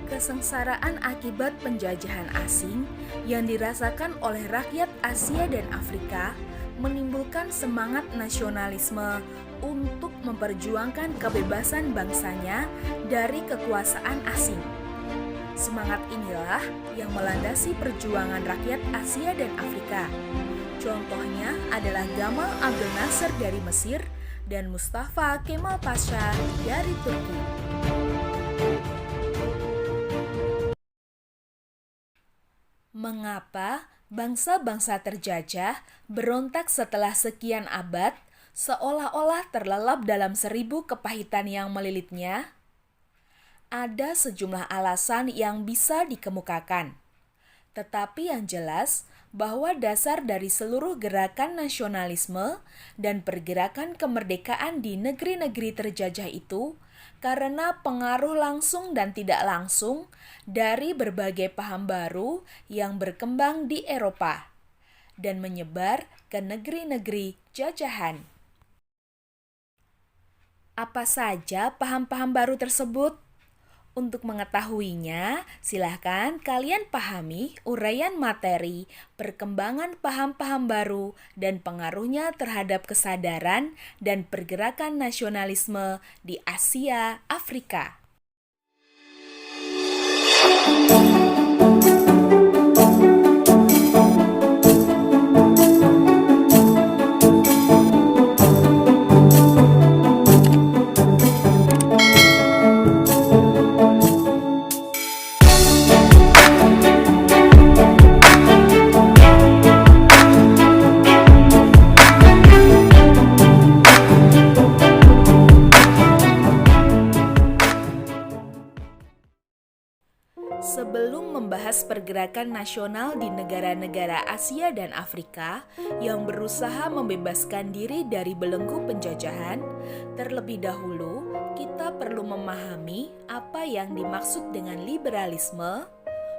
Kesengsaraan akibat penjajahan asing yang dirasakan oleh rakyat Asia dan Afrika menimbulkan semangat nasionalisme untuk memperjuangkan kebebasan bangsanya dari kekuasaan asing. Semangat inilah yang melandasi perjuangan rakyat Asia dan Afrika. Contohnya adalah Gamal Abdel Nasser dari Mesir dan Mustafa Kemal Pasha dari Turki. Mengapa bangsa-bangsa terjajah berontak setelah sekian abad, seolah-olah terlelap dalam 1000 kepahitan yang melilitnya? Ada sejumlah alasan yang bisa dikemukakan. Tetapi yang jelas bahwa dasar dari seluruh gerakan nasionalisme dan pergerakan kemerdekaan di negeri-negeri terjajah itu karena pengaruh langsung dan tidak langsung dari berbagai paham baru yang berkembang di Eropa dan menyebar ke negeri-negeri jajahan. Apa saja paham-paham baru tersebut? Untuk mengetahuinya, silahkan kalian pahami uraian materi, perkembangan paham-paham baru, dan pengaruhnya terhadap kesadaran dan pergerakan nasionalisme di Asia Afrika. Sebelum membahas pergerakan nasional di negara-negara Asia dan Afrika yang berusaha membebaskan diri dari belenggu penjajahan, terlebih dahulu kita perlu memahami apa yang dimaksud dengan liberalisme,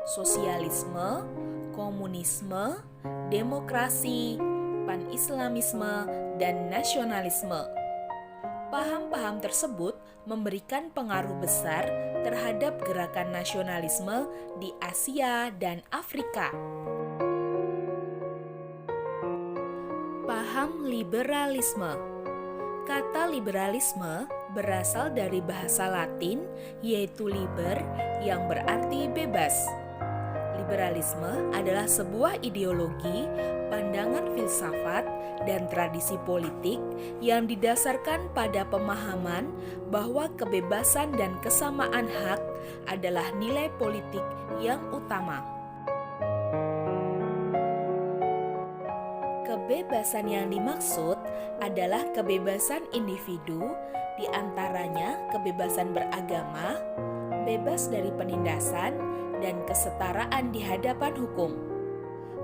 sosialisme, komunisme, demokrasi, pan-islamisme, dan nasionalisme. Paham-paham tersebut memberikan pengaruh besar terhadap gerakan nasionalisme di Asia dan Afrika. Paham liberalisme. Kata liberalisme berasal dari bahasa Latin yaitu liber yang berarti bebas. Liberalisme adalah sebuah ideologi, pandangan filsafat, dan tradisi politik yang didasarkan pada pemahaman bahwa kebebasan dan kesamaan hak adalah nilai politik yang utama. Kebebasan yang dimaksud adalah kebebasan individu, di antaranya kebebasan beragama, bebas dari penindasan, dan kesetaraan di hadapan hukum,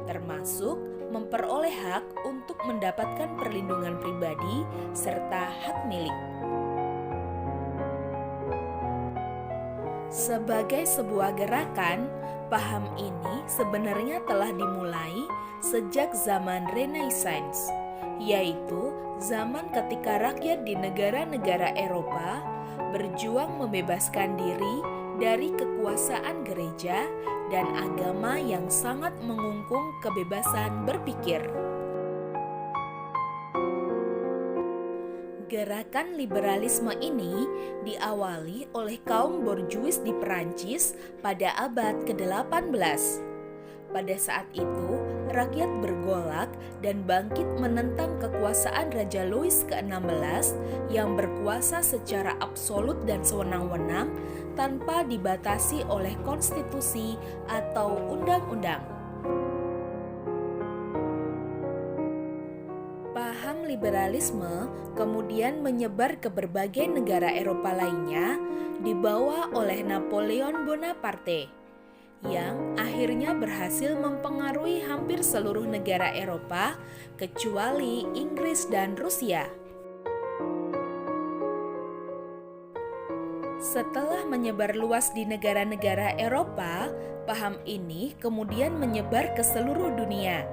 termasuk memperoleh hak untuk mendapatkan perlindungan pribadi serta hak milik. Sebagai sebuah gerakan, paham ini sebenarnya telah dimulai sejak zaman Renaissance, yaitu zaman ketika rakyat di negara-negara Eropa berjuang membebaskan diri dari kekuasaan gereja dan agama yang sangat mengungkung kebebasan berpikir. Gerakan liberalisme ini diawali oleh kaum borjuis di Perancis pada abad ke-18. Pada saat itu, rakyat bergolak dan bangkit menentang kekuasaan Raja Louis ke-16 yang berkuasa secara absolut dan sewenang-wenang tanpa dibatasi oleh konstitusi atau undang-undang. Paham liberalisme kemudian menyebar ke berbagai negara Eropa lainnya dibawa oleh Napoleon Bonaparte, yang akhirnya berhasil mempengaruhi hampir seluruh negara Eropa kecuali Inggris dan Rusia. Setelah menyebar luas di negara-negara Eropa, paham ini kemudian menyebar ke seluruh dunia,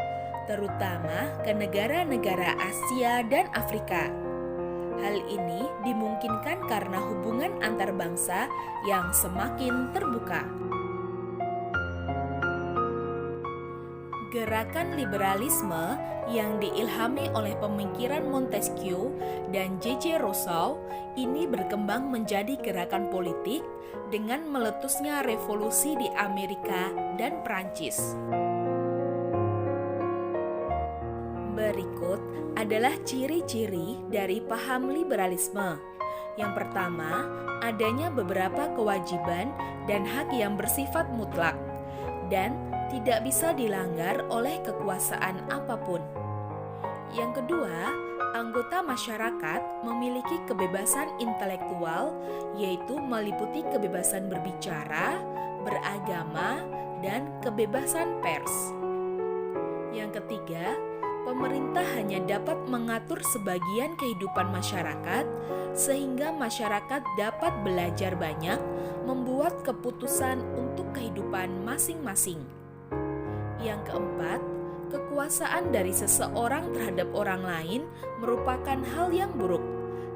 terutama ke negara-negara Asia dan Afrika. Hal ini dimungkinkan karena hubungan antar bangsa yang semakin terbuka. Gerakan liberalisme yang diilhami oleh pemikiran Montesquieu dan J.J. Rousseau ini berkembang menjadi gerakan politik dengan meletusnya revolusi di Amerika dan Prancis. Berikut adalah ciri-ciri dari paham liberalisme. Yang pertama, adanya beberapa kewajiban dan hak yang bersifat mutlak dan tidak bisa dilanggar oleh kekuasaan apapun. Yang kedua, anggota masyarakat memiliki kebebasan intelektual, yaitu meliputi kebebasan berbicara, beragama, dan kebebasan pers. Yang ketiga, pemerintah hanya dapat mengatur sebagian kehidupan masyarakat, sehingga masyarakat dapat belajar banyak membuat keputusan untuk kehidupan masing-masing. Yang keempat, kekuasaan dari seseorang terhadap orang lain merupakan hal yang buruk,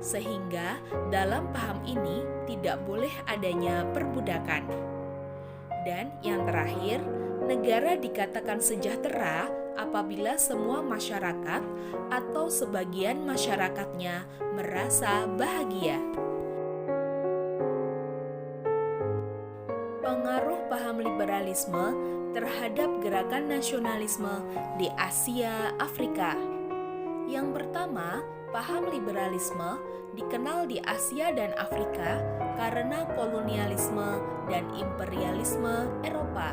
sehingga dalam paham ini tidak boleh adanya perbudakan. Dan yang terakhir, negara dikatakan sejahtera apabila semua masyarakat atau sebagian masyarakatnya merasa bahagia. Pengaruh paham liberalisme terhadap gerakan nasionalisme di Asia Afrika. Yang pertama, paham liberalisme dikenal di Asia dan Afrika karena kolonialisme dan imperialisme Eropa.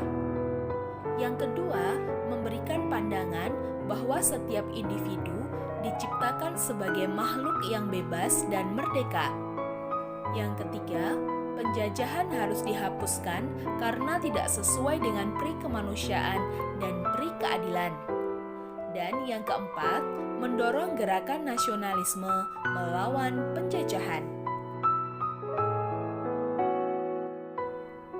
Yang kedua, memberikan pandangan bahwa setiap individu diciptakan sebagai makhluk yang bebas dan merdeka. Yang ketiga, penjajahan harus dihapuskan karena tidak sesuai dengan pri kemanusiaan dan pri keadilan. Dan yang keempat, mendorong gerakan nasionalisme melawan penjajahan.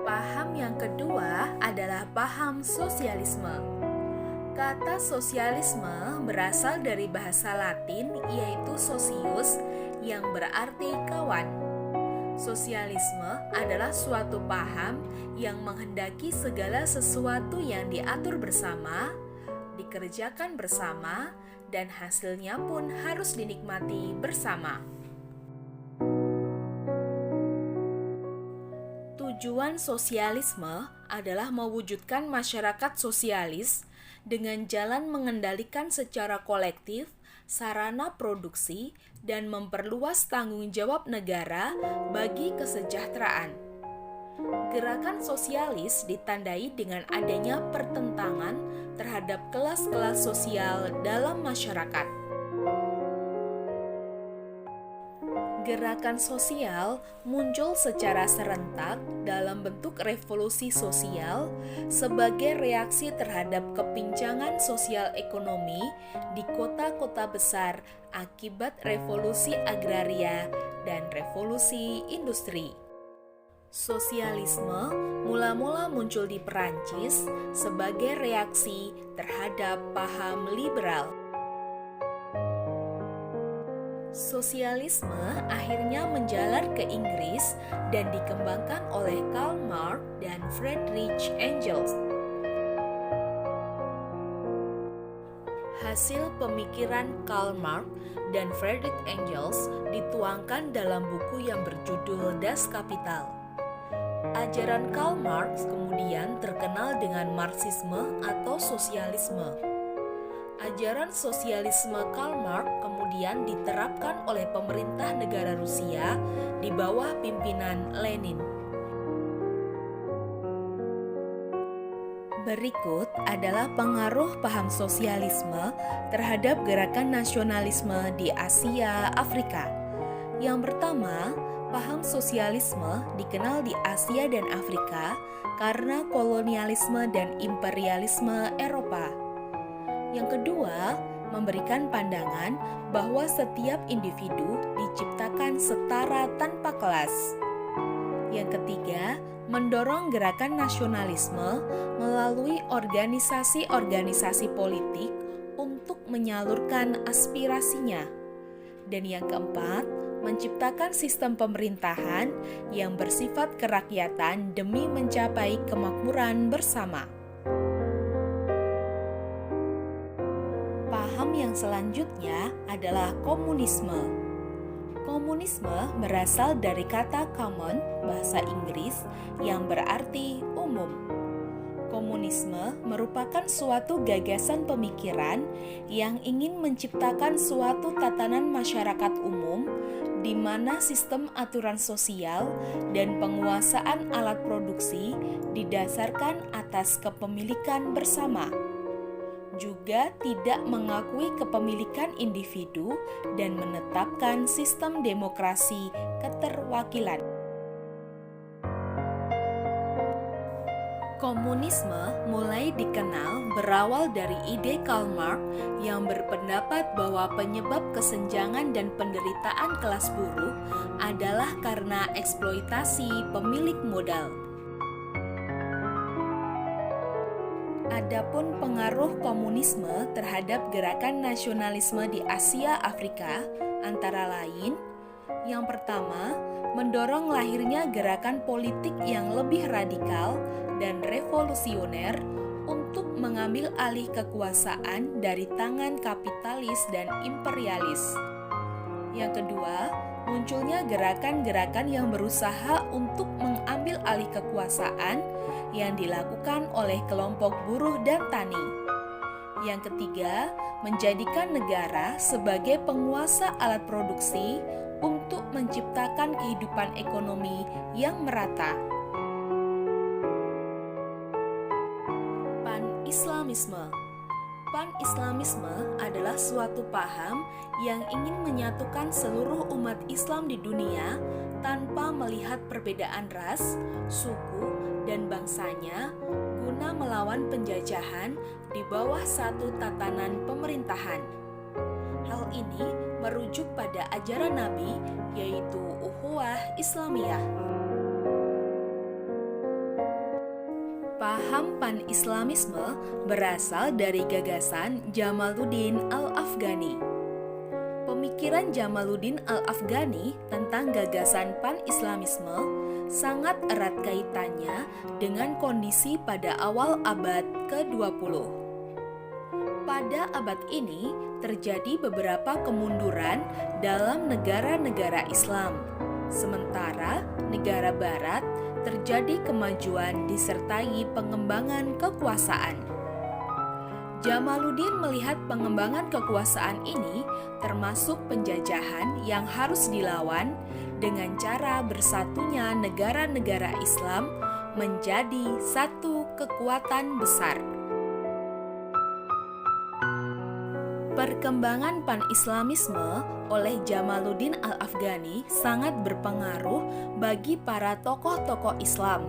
Paham yang kedua adalah paham sosialisme. Kata sosialisme berasal dari bahasa Latin yaitu socius yang berarti kawan. Sosialisme adalah suatu paham yang menghendaki segala sesuatu yang diatur bersama, dikerjakan bersama, dan hasilnya pun harus dinikmati bersama. Tujuan sosialisme adalah mewujudkan masyarakat sosialis dengan jalan mengendalikan secara kolektif sarana produksi dan memperluas tanggung jawab negara bagi kesejahteraan. Gerakan sosialis ditandai dengan adanya pertentangan terhadap kelas-kelas sosial dalam masyarakat. Gerakan sosial muncul secara serentak dalam bentuk revolusi sosial sebagai reaksi terhadap kepincangan sosial ekonomi di kota-kota besar akibat revolusi agraria dan revolusi industri. Sosialisme mula-mula muncul di Perancis sebagai reaksi terhadap paham liberal. Sosialisme akhirnya menjalar ke Inggris dan dikembangkan oleh Karl Marx dan Friedrich Engels. Hasil pemikiran Karl Marx dan Friedrich Engels dituangkan dalam buku yang berjudul Das Kapital. Ajaran Karl Marx kemudian terkenal dengan Marxisme atau sosialisme. Ajaran sosialisme Karl Marx kemudian diterapkan oleh pemerintah negara Rusia di bawah pimpinan Lenin. Berikut adalah pengaruh paham sosialisme terhadap gerakan nasionalisme di Asia Afrika. Yang pertama, paham sosialisme dikenal di Asia dan Afrika karena kolonialisme dan imperialisme Eropa. Yang kedua, memberikan pandangan bahwa setiap individu diciptakan setara tanpa kelas. Yang ketiga, mendorong gerakan nasionalisme melalui organisasi-organisasi politik untuk menyalurkan aspirasinya. Dan yang keempat, menciptakan sistem pemerintahan yang bersifat kerakyatan demi mencapai kemakmuran bersama. Paham yang selanjutnya adalah komunisme. Komunisme berasal dari kata common, bahasa Inggris, yang berarti umum. Komunisme merupakan suatu gagasan pemikiran yang ingin menciptakan suatu tatanan masyarakat umum di mana sistem aturan sosial dan penguasaan alat produksi didasarkan atas kepemilikan bersama. Juga tidak mengakui kepemilikan individu dan menetapkan sistem demokrasi keterwakilan. Komunisme mulai dikenal berawal dari ide Karl Marx yang berpendapat bahwa penyebab kesenjangan dan penderitaan kelas buruh adalah karena eksploitasi pemilik modal. Adapun pengaruh komunisme terhadap gerakan nasionalisme di Asia Afrika antara lain, yang pertama, mendorong lahirnya gerakan politik yang lebih radikal dan revolusioner untuk mengambil alih kekuasaan dari tangan kapitalis dan imperialis. Yang kedua, munculnya gerakan-gerakan yang berusaha untuk mengambil alih kekuasaan yang dilakukan oleh kelompok buruh dan tani. Yang ketiga, menjadikan negara sebagai penguasa alat produksi untuk menciptakan kehidupan ekonomi yang merata. Pan-Islamisme. Pan-Islamisme adalah suatu paham yang ingin menyatukan seluruh umat Islam di dunia tanpa melihat perbedaan ras, suku, dan bangsanya guna melawan penjajahan di bawah satu tatanan pemerintahan. Hal ini merujuk pada ajaran Nabi, yaitu ukhuwah Islamiyah. Paham pan-Islamisme berasal dari gagasan Jamaluddin Al-Afghani. Pemikiran Jamaluddin Al-Afghani tentang gagasan pan-Islamisme sangat erat kaitannya dengan kondisi pada awal abad ke-20. Pada abad ini, terjadi beberapa kemunduran dalam negara-negara Islam. Sementara negara Barat terjadi kemajuan disertai pengembangan kekuasaan. Jamaluddin melihat pengembangan kekuasaan ini termasuk penjajahan yang harus dilawan dengan cara bersatunya negara-negara Islam menjadi satu kekuatan besar. Perkembangan pan-Islamisme oleh Jamaluddin Al-Afghani sangat berpengaruh bagi para tokoh-tokoh Islam.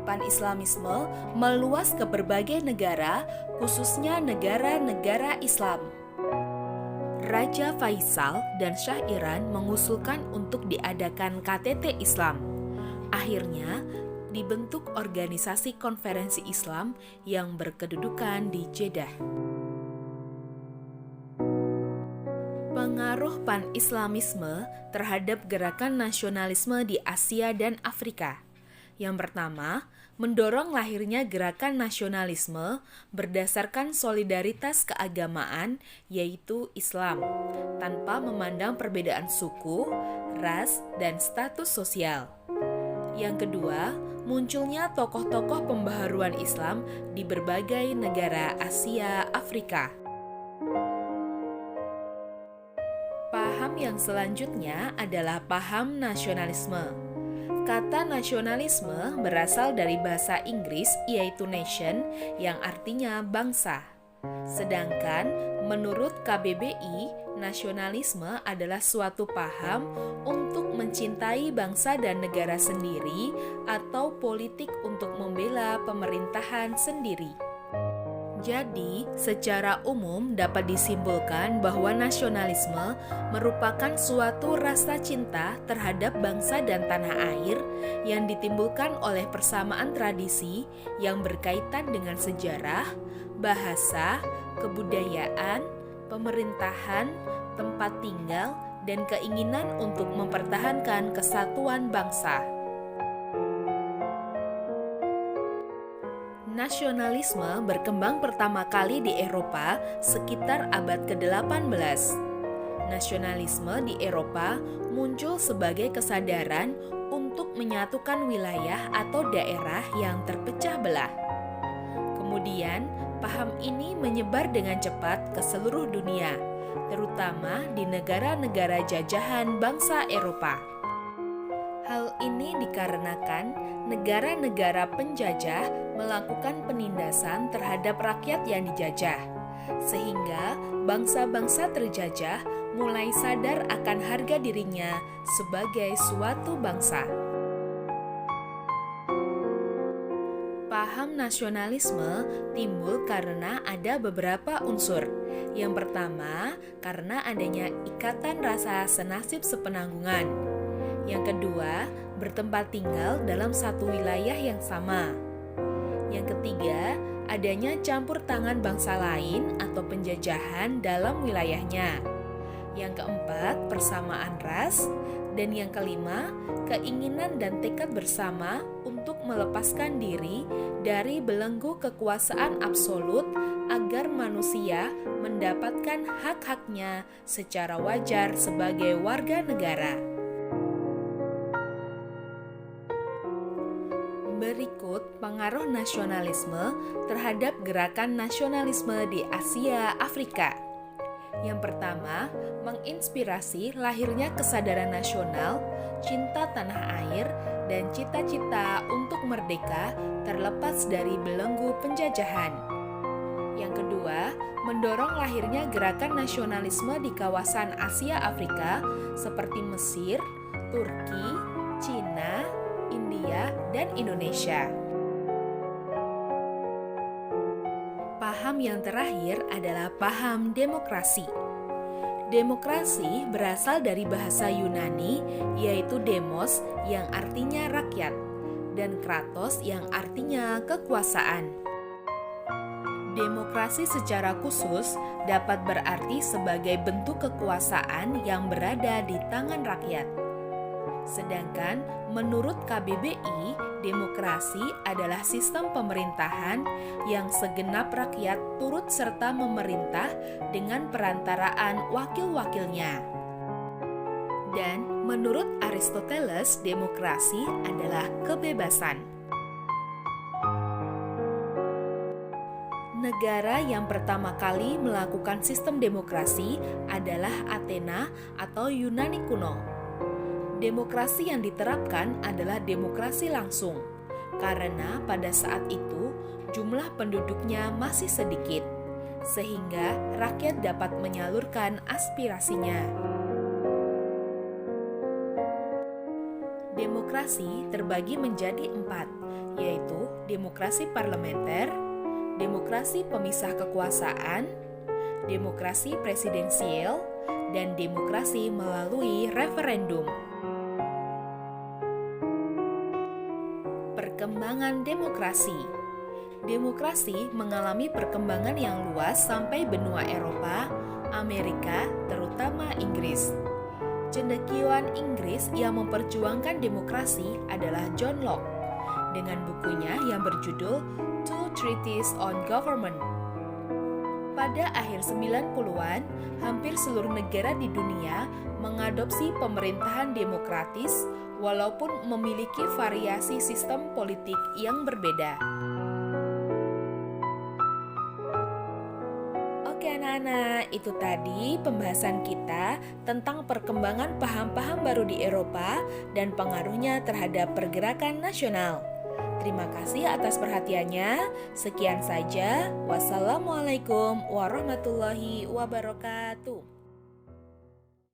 Pan-Islamisme meluas ke berbagai negara, khususnya negara-negara Islam. Raja Faisal dan Shah Iran mengusulkan untuk diadakan KTT Islam. Akhirnya, dibentuk organisasi konferensi Islam yang berkedudukan di Jeddah. Pengaruh pan-Islamisme terhadap gerakan nasionalisme di Asia dan Afrika. Yang pertama, mendorong lahirnya gerakan nasionalisme berdasarkan solidaritas keagamaan, yaitu Islam, tanpa memandang perbedaan suku, ras, dan status sosial. Yang kedua, munculnya tokoh-tokoh pembaharuan Islam di berbagai negara Asia Afrika. Paham yang selanjutnya adalah paham nasionalisme. Kata nasionalisme berasal dari bahasa Inggris yaitu nation yang artinya bangsa. Sedangkan menurut KBBI, nasionalisme adalah suatu paham untuk mencintai bangsa dan negara sendiri atau politik untuk membela pemerintahan sendiri. Jadi, secara umum dapat disimpulkan bahwa nasionalisme merupakan suatu rasa cinta terhadap bangsa dan tanah air yang ditimbulkan oleh persamaan tradisi yang berkaitan dengan sejarah, bahasa, kebudayaan, pemerintahan, tempat tinggal, dan keinginan untuk mempertahankan kesatuan bangsa. Nasionalisme berkembang pertama kali di Eropa sekitar abad ke-18. Nasionalisme di Eropa muncul sebagai kesadaran untuk menyatukan wilayah atau daerah yang terpecah belah. Kemudian, paham ini menyebar dengan cepat ke seluruh dunia, terutama di negara-negara jajahan bangsa Eropa. Hal ini dikarenakan negara-negara penjajah melakukan penindasan terhadap rakyat yang dijajah, sehingga bangsa-bangsa terjajah mulai sadar akan harga dirinya sebagai suatu bangsa. Paham nasionalisme timbul karena ada beberapa unsur. Yang pertama, karena adanya ikatan rasa senasib sepenanggungan. Yang kedua, bertempat tinggal dalam satu wilayah yang sama. Yang ketiga, adanya campur tangan bangsa lain atau penjajahan dalam wilayahnya. Yang keempat, persamaan ras. Dan yang kelima, keinginan dan tekad bersama untuk melepaskan diri dari belenggu kekuasaan absolut agar manusia mendapatkan hak-haknya secara wajar sebagai warga negara. Berikut pengaruh nasionalisme terhadap gerakan nasionalisme di Asia Afrika. Yang pertama, menginspirasi lahirnya kesadaran nasional, cinta tanah air, dan cita-cita untuk merdeka terlepas dari belenggu penjajahan. Yang kedua, mendorong lahirnya gerakan nasionalisme di kawasan Asia Afrika seperti Mesir, Turki, Cina, India, dan Indonesia. Paham yang terakhir adalah paham demokrasi. Demokrasi berasal dari bahasa Yunani, yaitu demos yang artinya rakyat, dan kratos yang artinya kekuasaan. Demokrasi secara khusus dapat berarti sebagai bentuk kekuasaan yang berada di tangan rakyat. Sedangkan menurut KBBI, demokrasi adalah sistem pemerintahan yang segenap rakyat turut serta memerintah dengan perantaraan wakil-wakilnya. Dan menurut Aristoteles, demokrasi adalah kebebasan. Negara yang pertama kali melakukan sistem demokrasi adalah Athena atau Yunani kuno. Demokrasi yang diterapkan adalah demokrasi langsung, karena pada saat itu jumlah penduduknya masih sedikit, sehingga rakyat dapat menyalurkan aspirasinya. Demokrasi terbagi menjadi 4, yaitu demokrasi parlementer, demokrasi pemisah kekuasaan, demokrasi presidensial, dan demokrasi melalui referendum. Perkembangan demokrasi. Demokrasi mengalami perkembangan yang luas sampai benua Eropa, Amerika, terutama Inggris. Cendekiawan Inggris yang memperjuangkan demokrasi adalah John Locke dengan bukunya yang berjudul Two Treatises on Government. Pada akhir 90-an, hampir seluruh negara di dunia mengadopsi pemerintahan demokratis walaupun memiliki variasi sistem politik yang berbeda. Oke anak-anak, itu tadi pembahasan kita tentang perkembangan paham-paham baru di Eropa dan pengaruhnya terhadap pergerakan nasional. Terima kasih atas perhatiannya. Sekian saja. Wassalamualaikum warahmatullahi wabarakatuh.